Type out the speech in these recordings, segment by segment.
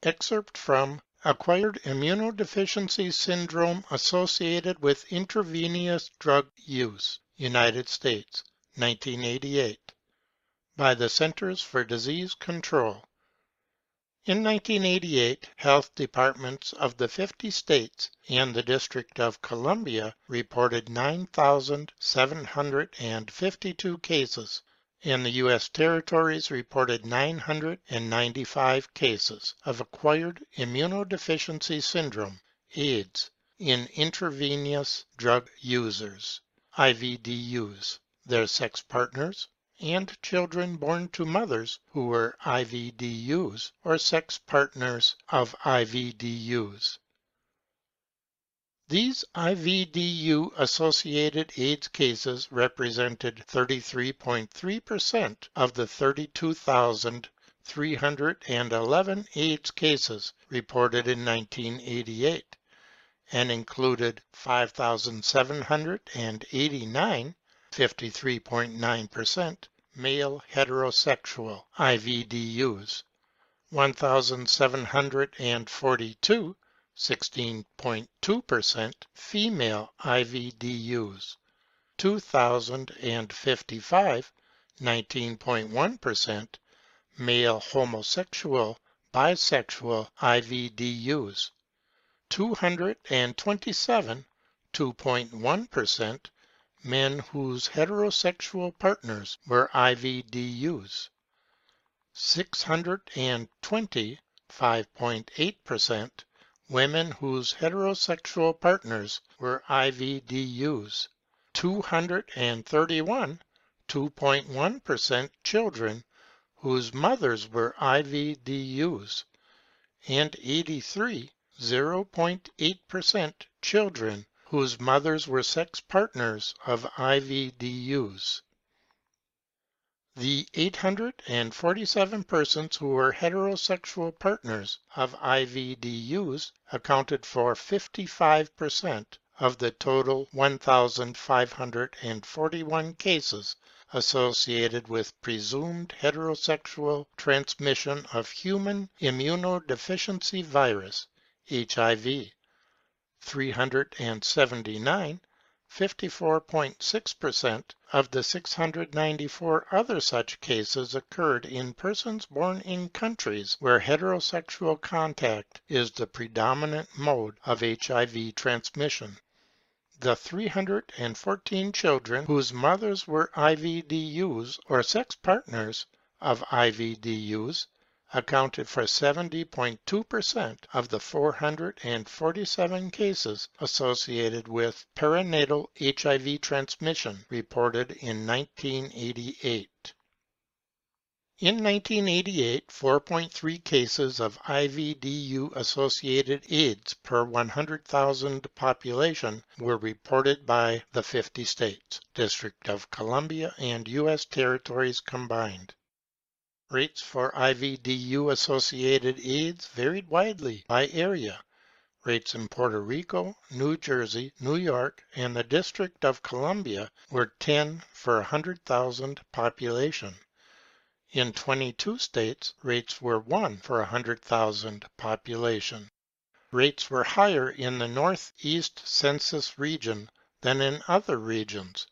Excerpt from Acquired Immunodeficiency Syndrome Associated with Intravenous Drug Use, United States, 1988, by the Centers for Disease Control. In 1988, health departments of the 50 states and the District of Columbia reported 9,752 cases, and the U.S. territories reported 995 cases of acquired immunodeficiency syndrome, AIDS, in intravenous drug users, IVDUs, their sex partners, and children born to mothers who were IVDUs or sex partners of IVDUs. These IVDU-associated AIDS cases represented 33.3% of the 32,311 AIDS cases reported in 1988, and included 5,789 (53.9%) male heterosexual IVDUs, 1,742 (16.2%) female IVDUs, 2,055 (19.1%) male homosexual bisexual IVDUs, 227 (2.1%) men whose heterosexual partners were IVDUs, 620 (5.8%) women whose heterosexual partners were IVDUs, 231 (2.1%) children whose mothers were IVDUs, and 83 (0.8%) children whose mothers were sex partners of IVDUs. The 847 persons who were heterosexual partners of IVDUs accounted for 55% of the total 1,541 cases associated with presumed heterosexual transmission of human immunodeficiency virus, HIV. 379 (54.6%) of the 694 other such cases occurred in persons born in countries where heterosexual contact is the predominant mode of HIV transmission. The 314 children whose mothers were IVDUs or sex partners of IVDUs accounted for 70.2% of the 447 cases associated with perinatal HIV transmission reported in 1988. In 1988, 4.3 cases of IVDU-associated AIDS per 100,000 population were reported by the 50 states, District of Columbia, and U.S. territories combined. Rates for IVDU-associated AIDS varied widely by area. Rates in Puerto Rico, New Jersey, New York, and the District of Columbia were 10 for 100,000 population. In 22 states, rates were 1 for 100,000 population. Rates were higher in the Northeast Census region than in other regions,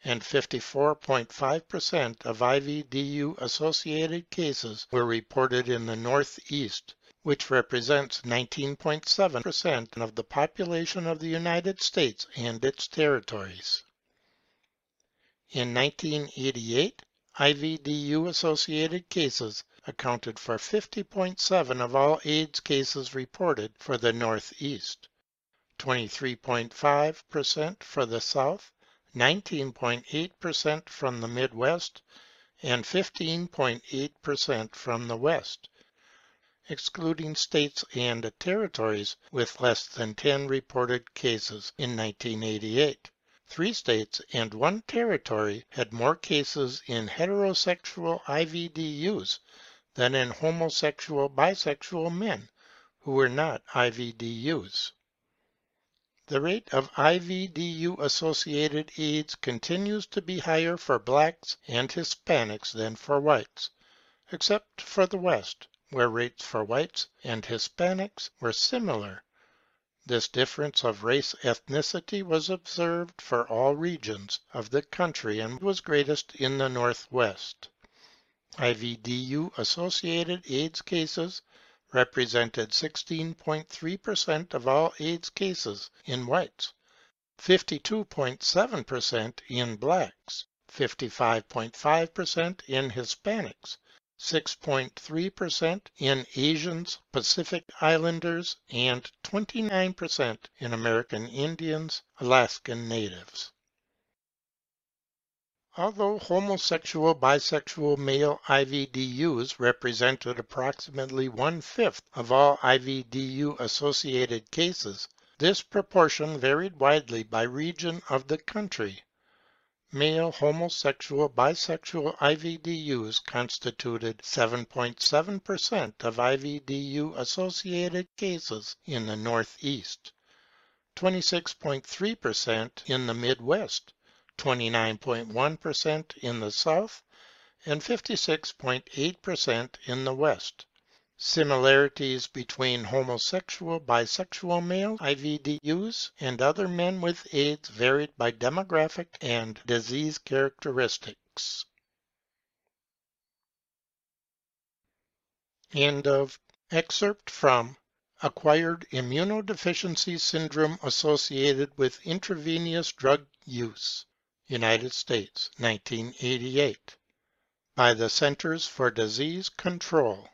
and 54.5% of IVDU-associated cases were reported in the Northeast, which represents 19.7% of the population of the United States and its territories. In 1988, IVDU-associated cases accounted for 50.7% of all AIDS cases reported for the Northeast, 23.5% for the South, 19.8% from the Midwest, and 15.8% from the West, excluding states and territories with less than 10 reported cases in 1988. 3 states and 1 territory had more cases in heterosexual IVDUs than in homosexual bisexual men who were not IVDUs. The rate of IVDU-associated AIDS continues to be higher for blacks and Hispanics than for whites, except for the West, where rates for whites and Hispanics were similar. This difference of race ethnicity was observed for all regions of the country and was greatest in the Northwest. IVDU associated AIDS cases represented 16.3% of all AIDS cases in whites, 52.7% in blacks, 55.5% in Hispanics, 6.3% in Asians, Pacific Islanders, and 29% in American Indians, Alaskan Natives. Although homosexual bisexual male IVDUs represented approximately 1/5 of all IVDU-associated cases, this proportion varied widely by region of the country. Male homosexual bisexual IVDUs constituted 7.7% of IVDU-associated cases in the Northeast, 26.3% in the Midwest, 29.1% in the South, and 56.8% in the West. Similarities between homosexual bisexual male IVDUs and other men with AIDS varied by demographic and disease characteristics. End of excerpt from Acquired Immunodeficiency Syndrome Associated with Intravenous Drug Use, United States, 1988, by the Centers for Disease Control.